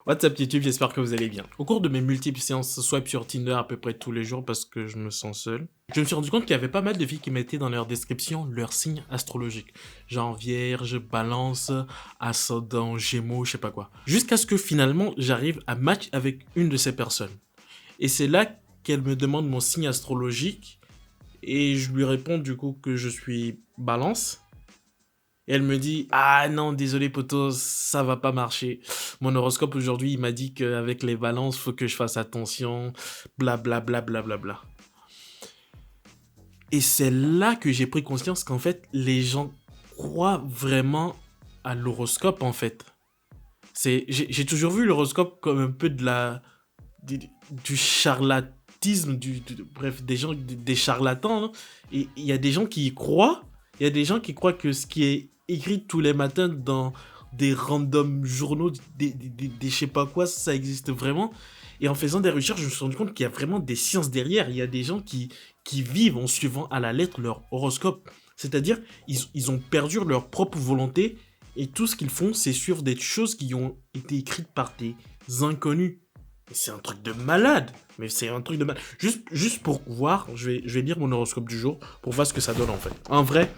What's up YouTube, j'espère que vous allez bien. Au cours de mes multiples séances swipe sur Tinder à peu près tous les jours parce que je me sens seul, je me suis rendu compte qu'il y avait pas mal de filles qui mettaient dans leur description leur signe astrologique. Genre Vierge, Balance, Ascendant, Gémeaux, je sais pas quoi. Jusqu'à ce que finalement j'arrive à match avec une de ces personnes. Et c'est là qu'elle me demande mon signe astrologique et je lui réponds du coup que je suis Balance. Et elle me dit, ah non, désolé poto, ça va pas marcher. Mon horoscope aujourd'hui, il m'a dit qu'avec les balances, faut que je fasse attention, blablabla, blablabla. Et c'est là que j'ai pris conscience qu'en fait, les gens croient vraiment à l'horoscope, en fait. J'ai toujours vu l'horoscope comme un peu du charlatisme, bref, des charlatans. Hein. Et il y a des gens qui y croient. Il y a des gens qui croient que ce qui est écrit tous les matins dans des random journaux, des je sais pas quoi, ça existe vraiment. Et en faisant des recherches, je me suis rendu compte qu'il y a vraiment des sciences derrière. Il y a des gens qui vivent en suivant à la lettre leur horoscope. C'est-à-dire, ils ont perdu leur propre volonté et tout ce qu'ils font, c'est suivre des choses qui ont été écrites par des inconnus. Et c'est un truc de malade. Mais c'est un truc de malade. Juste pour voir, je vais lire mon horoscope du jour pour voir ce que ça donne en fait. En vrai,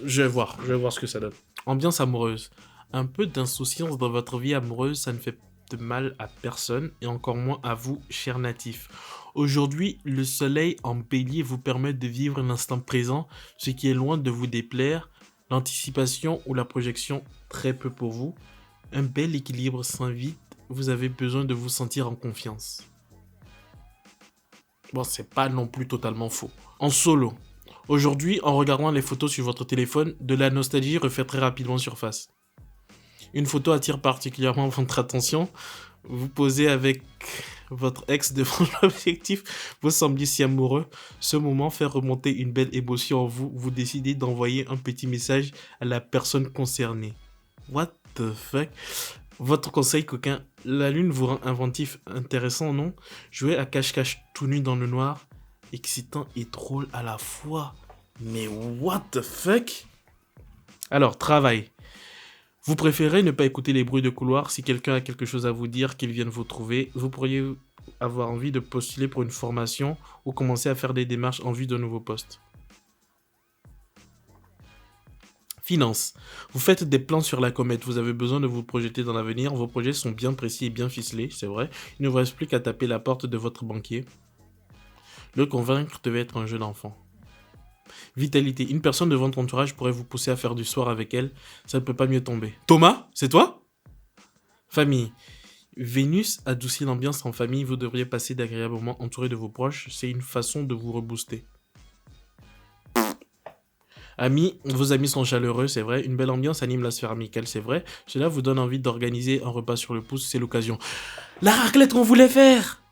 je vais voir ce que ça donne. Ambiance amoureuse. Un peu d'insouciance dans votre vie amoureuse, ça ne fait de mal à personne et encore moins à vous, chers natifs. Aujourd'hui, le soleil en bélier vous permet de vivre l'instant présent, ce qui est loin de vous déplaire. L'anticipation ou la projection, très peu pour vous. Un bel équilibre s'invite. Vous avez besoin de vous sentir en confiance. Bon, c'est pas non plus totalement faux. En solo. Aujourd'hui, en regardant les photos sur votre téléphone, de la nostalgie refait très rapidement surface. Une photo attire particulièrement votre attention. Vous posez avec votre ex devant l'objectif, vous semblez si amoureux. Ce moment fait remonter une belle émotion en vous. Vous décidez d'envoyer un petit message à la personne concernée. What the fuck? Votre conseil coquin, la lune vous rend inventif, intéressant, non? Jouer à cache-cache tout nu dans le noir, excitant et drôle à la fois. Mais what the fuck? Alors, travail. Vous préférez ne pas écouter les bruits de couloir. Si quelqu'un a quelque chose à vous dire, qu'il vienne vous trouver. Vous pourriez avoir envie de postuler pour une formation ou commencer à faire des démarches en vue d'un nouveau poste. Finance. Vous faites des plans sur la comète. Vous avez besoin de vous projeter dans l'avenir. Vos projets sont bien précis et bien ficelés, c'est vrai. Il ne vous reste plus qu'à taper la porte de votre banquier. Le convaincre devait être un jeu d'enfant. Vitalité. Une personne de votre entourage pourrait vous pousser à faire du sport avec elle. Ça ne peut pas mieux tomber. Thomas, c'est toi? Famille. Vénus adoucit l'ambiance en famille. Vous devriez passer d'agréables moments entourés de vos proches. C'est une façon de vous rebooster. Amis, vos amis sont chaleureux, c'est vrai. Une belle ambiance anime la sphère amicale, c'est vrai. Cela vous donne envie d'organiser un repas sur le pouce, c'est l'occasion. La raclette qu'on voulait faire!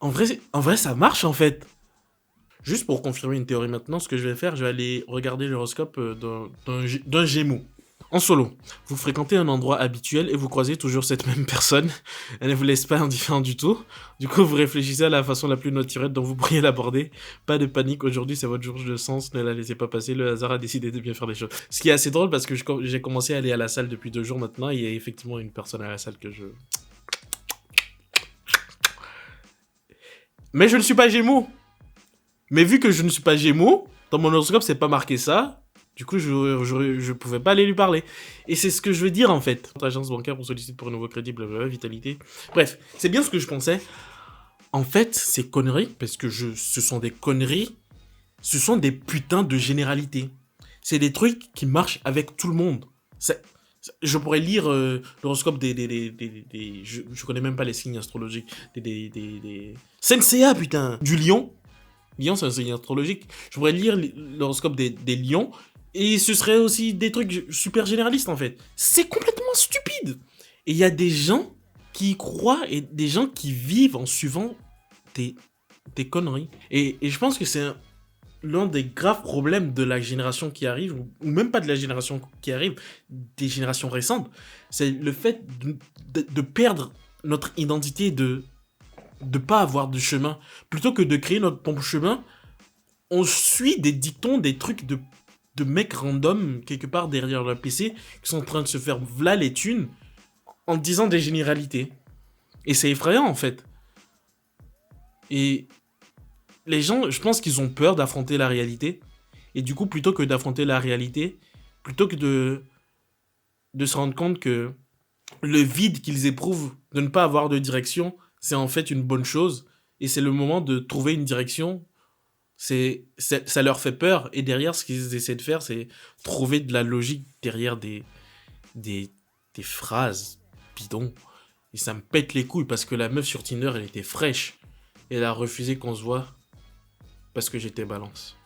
En vrai, ça marche en fait. Juste pour confirmer une théorie maintenant, ce que je vais faire, je vais aller regarder l'horoscope d'un Gémeaux. En solo, vous fréquentez un endroit habituel et vous croisez toujours cette même personne. Elle ne vous laisse pas indifférent du tout. Du coup, vous réfléchissez à la façon la plus naturelle dont vous pourriez l'aborder. Pas de panique, aujourd'hui c'est votre jour de sens, ne la laissez pas passer, le hasard a décidé de bien faire des choses. Ce qui est assez drôle parce que j'ai commencé à aller à la salle depuis 2 jours maintenant et il y a effectivement une personne à la salle que je... Mais je ne suis pas Gémeaux. Mais vu que je ne suis pas Gémeaux, dans mon horoscope c'est pas marqué ça. Du coup, je pouvais pas aller lui parler. Et c'est ce que je veux dire, en fait. Notre agence bancaire vous sollicite pour un nouveau crédit, blablabla, vitalité. Bref, c'est bien ce que je pensais. En fait, ces conneries, parce que ce sont des conneries, ce sont des putains de généralités. C'est des trucs qui marchent avec tout le monde. Je pourrais lire l'horoscope je connais même pas les signes astrologiques. Senseiya, putain! Du lion. Lion, c'est un signe astrologique. Je pourrais lire l'horoscope des lions. Et ce serait aussi des trucs super généralistes en fait. C'est complètement stupide. Et il y a des gens qui y croient et des gens qui vivent en suivant des conneries. Et je pense que c'est l'un des graves problèmes de la génération qui arrive, ou même pas de la génération qui arrive, des générations récentes. C'est le fait de perdre notre identité, de pas avoir de chemin. Plutôt que de créer notre propre chemin, on suit des dictons, des trucs de mecs random, quelque part derrière leur PC, qui sont en train de se faire v'là les thunes, en disant des généralités. Et c'est effrayant, en fait. Et les gens, je pense qu'ils ont peur d'affronter la réalité. Et du coup, plutôt que d'affronter la réalité, plutôt que de se rendre compte que le vide qu'ils éprouvent de ne pas avoir de direction, c'est en fait une bonne chose. Et c'est le moment de trouver une direction. Ça leur fait peur. Et derrière, ce qu'ils essaient de faire, c'est trouver de la logique derrière des, des phrases bidons. Et ça me pète les couilles parce que la meuf sur Tinder, elle était fraîche. Et elle a refusé qu'on se voit parce que j'étais balance.